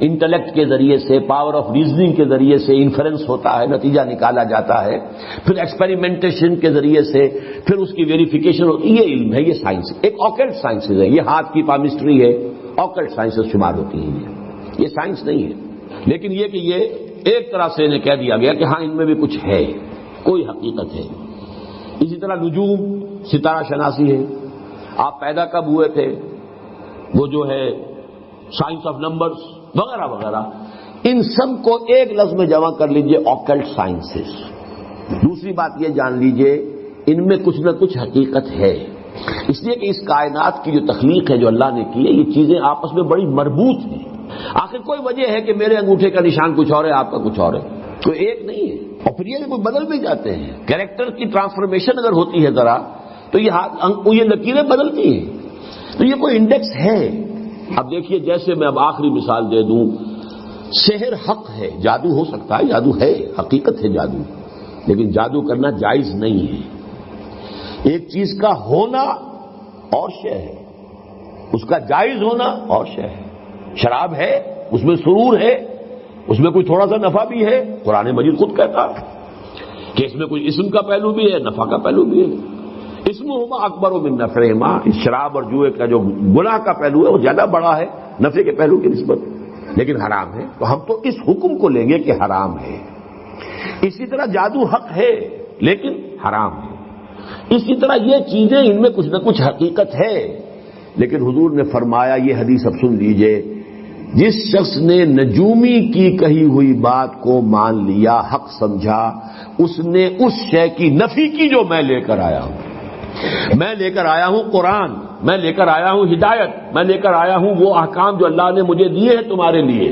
Intellect کے ذریعے سے، پاور آف ریزننگ کے ذریعے سے انفرنس ہوتا ہے، نتیجہ نکالا جاتا ہے، پھر ایکسپیریمنٹیشن کے ذریعے سے پھر اس کی ویریفیکیشن ہوتی ہے. یہ علم ہے، یہ سائنس، ایک آکلٹ سائنسز ہے. یہ ہاتھ کی پامسٹری ہے، آکلٹ سائنسز شمار ہوتی ہیں. یہ سائنس نہیں ہے، لیکن یہ کہ یہ ایک طرح سے انہیں کہہ دیا گیا کہ ہاں ان میں بھی کچھ ہے، کوئی حقیقت ہے. اسی طرح نجوم، ستارہ شناسی ہے. آپ پیدا کب ہوئے تھے، وہ جو ہے سائنس آف نمبرز وغیرہ وغیرہ، ان سب کو ایک لفظ میں جمع کر لیجئے، آکلٹ سائنسز. دوسری بات یہ جان لیجئے ان میں کچھ نہ کچھ حقیقت ہے، اس لیے کہ اس کائنات کی جو تخلیق ہے جو اللہ نے کی ہے، یہ چیزیں آپس میں بڑی مربوط ہیں. آخر کوئی وجہ ہے کہ میرے انگوٹھے کا نشان کچھ اور ہے، آپ کا کچھ اور ہے، کوئی ایک نہیں ہے. اور پھر یہ کوئی بدل بھی جاتے ہیں. کیریکٹر کی ٹرانسفارمیشن اگر ہوتی ہے ذرا تو یہ لکیریں بدلتی ہیں. تو یہ کوئی انڈیکس ہے. اب دیکھیے، جیسے میں اب آخری مثال دے دوں، سحر حق ہے، جادو ہو سکتا ہے، جادو ہے، حقیقت ہے جادو، لیکن جادو کرنا جائز نہیں ہے. ایک چیز کا ہونا اور شے ہے، اس کا جائز ہونا اور شے ہے. شراب ہے، اس میں سرور ہے، اس میں کوئی تھوڑا سا نفع بھی ہے. قرآن مجید خود کہتا ہے کہ اس میں کوئی اسم کا پہلو بھی ہے، نفع کا پہلو بھی ہے. اسمہما اکبر من نفعہما، اس شراب اور جوئے کا جو گناہ کا پہلو ہے وہ زیادہ بڑا ہے نفع کے پہلو کی نسبت، لیکن حرام ہے. تو ہم تو اس حکم کو لیں گے کہ حرام ہے. اسی طرح جادو حق ہے لیکن حرام ہے. اسی طرح یہ چیزیں ان میں کچھ نہ کچھ حقیقت ہے. لیکن حضور نے فرمایا، یہ حدیث اب سن لیجئے، جس شخص نے نجومی کی کہی ہوئی بات کو مان لیا، حق سمجھا، اس نے اس شے کی نفی کی جو میں لے کر آیا ہوں. میں لے کر آیا ہوں قرآن، میں لے کر آیا ہوں ہدایت، میں لے کر آیا ہوں وہ احکام جو اللہ نے مجھے دیے ہیں تمہارے لیے.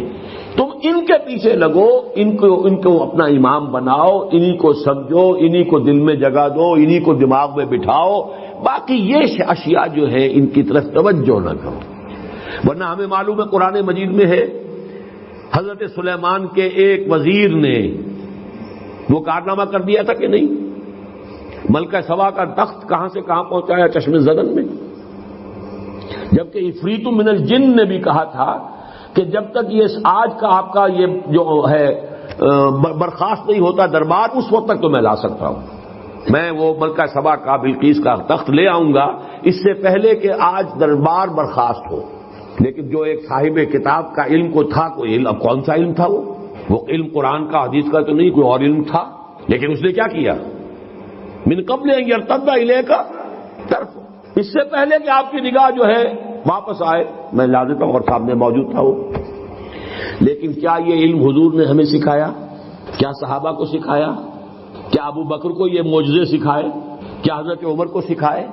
تم ان کے پیچھے لگو، ان کو اپنا امام بناؤ، انہی کو سمجھو، انہی کو دل میں جگہ دو، انہی کو دماغ میں بٹھاؤ. باقی یہ اشیاء جو ہے ان کی طرف توجہ نہ کرو. ورنہ ہمیں معلوم ہے قرآن مجید میں ہے، حضرت سلیمان کے ایک وزیر نے وہ کارنامہ کر دیا تھا کہ نہیں؟ ملکہ سبا کا تخت کہاں سے کہاں پہنچایا، چشم زدن میں. جبکہ عفریت من الجن نے بھی کہا تھا کہ جب تک یہ آج کا آپ کا یہ جو ہے برخاست نہیں ہوتا دربار، اس وقت تک تو میں لا سکتا ہوں. میں وہ ملکہ سبا کا بلقیس کا تخت لے آؤں گا اس سے پہلے کہ آج دربار برخاست ہو. لیکن جو ایک صاحب کتاب کا علم کو تھا، کوئی علم، اب کون سا علم تھا وہ علم قرآن کا حدیث کا تو نہیں، کوئی اور علم تھا. لیکن اس نے کیا کیا؟ من قبل ان یرتد الیک طرف، اس سے پہلے کہ آپ کی نگاہ جو ہے واپس آئے میں لا دیتا ہوں، اور سامنے موجود تھا وہ. لیکن کیا یہ علم حضور نے ہمیں سکھایا؟ کیا صحابہ کو سکھایا؟ کیا ابو بکر کو یہ معجزے سکھائے؟ کیا حضرت عمر کو سکھائے؟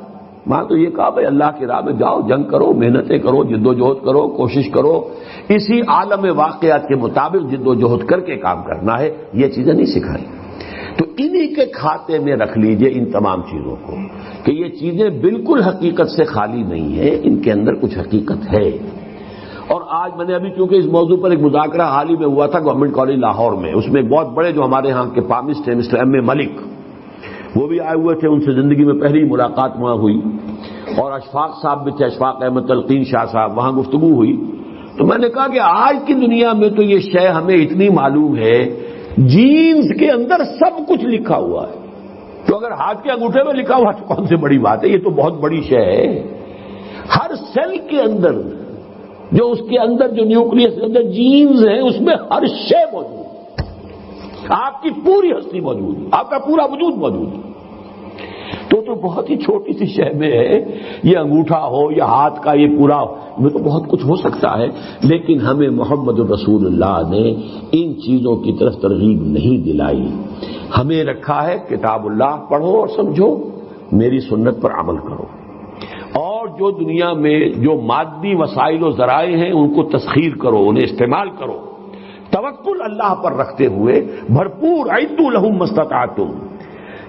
وہاں تو یہ کہا بھائی اللہ کی راہ میں جاؤ، جنگ کرو، محنتیں کرو، جد و جہد کرو، کوشش کرو، اسی عالم واقعات کے مطابق جد و جہد کر کے کام کرنا ہے. یہ چیزیں نہیں سکھائی. تو انہی کے کھاتے میں رکھ لیجئے ان تمام چیزوں کو کہ یہ چیزیں بالکل حقیقت سے خالی نہیں ہیں، ان کے اندر کچھ حقیقت ہے. اور آج میں نے ابھی چونکہ اس موضوع پر ایک مذاکرہ حال ہی میں ہوا تھا گورنمنٹ کالج لاہور میں، اس میں ایک بہت بڑے جو ہمارے ہاں کے پامسٹ ہیں مسٹر ایم اے ملک، وہ بھی آئے ہوئے تھے. ان سے زندگی میں پہلی ملاقات وہاں ہوئی. اور اشفاق صاحب بھی تھے، اشفاق احمد تلقین شاہ صاحب، وہاں گفتگو ہوئی. تو میں نے کہا کہ آج کی دنیا میں تو یہ شے ہمیں اتنی معلوم ہے، جینز کے اندر سب کچھ لکھا ہوا ہے. تو اگر ہاتھ کے انگوٹھے میں لکھا ہوا تو کون سی بڑی بات ہے، یہ تو بہت بڑی شے ہے. ہر سیل کے اندر جو اس کے اندر جو نیوکلیس کے اندر جینز ہیں، اس میں ہر شے موجود ہے. آپ کی پوری ہستی موجود ہے، آپ کا پورا وجود موجود ہے. تو بہت ہی چھوٹی سی شے میں ہے، یہ انگوٹھا ہو یا ہاتھ کا یہ پورا میں تو بہت کچھ ہو سکتا ہے. لیکن ہمیں محمد رسول اللہ نے ان چیزوں کی طرف ترغیب نہیں دلائی. ہمیں رکھا ہے کتاب اللہ پڑھو اور سمجھو، میری سنت پر عمل کرو، اور جو دنیا میں جو مادی وسائل و ذرائع ہیں ان کو تسخیر کرو، انہیں استعمال کرو، توکل اللہ پر رکھتے ہوئے بھرپور. اعدوا لہم ما استطعتم.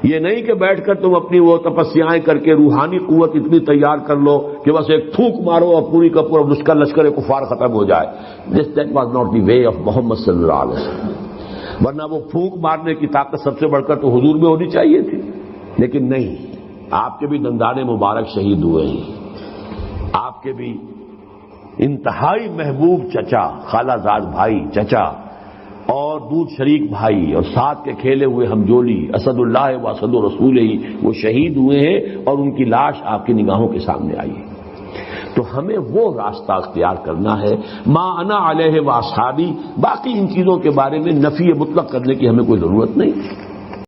یہ نہیں کہ بیٹھ کر تم اپنی وہ تپسیائیں کر کے روحانی قوت اتنی تیار کر لو کہ بس ایک تھوک مارو اور پوری کا پورا اس کا لشکر کفار ختم ہو جائے. That was not the way of Muhammad صلی اللہ علیہ وسلم. ورنہ وہ پھونک مارنے کی طاقت سب سے بڑھ کر تو حضور میں ہونی چاہیے تھی، لیکن نہیں. آپ کے بھی دندان مبارک شہید ہوئے ہیں، آپ کے بھی انتہائی محبوب چچا، خالہ زاد بھائی چچا اور دودھ شریک بھائی اور ساتھ کے کھیلے ہوئے ہمجولی اسد اللہ و اسد رسول ہی وہ شہید ہوئے ہیں اور ان کی لاش آپ کی نگاہوں کے سامنے آئی ہے. تو ہمیں وہ راستہ اختیار کرنا ہے ما انا علیہ و اصحابی. باقی ان چیزوں کے بارے میں نفی مطلق کرنے کی ہمیں کوئی ضرورت نہیں.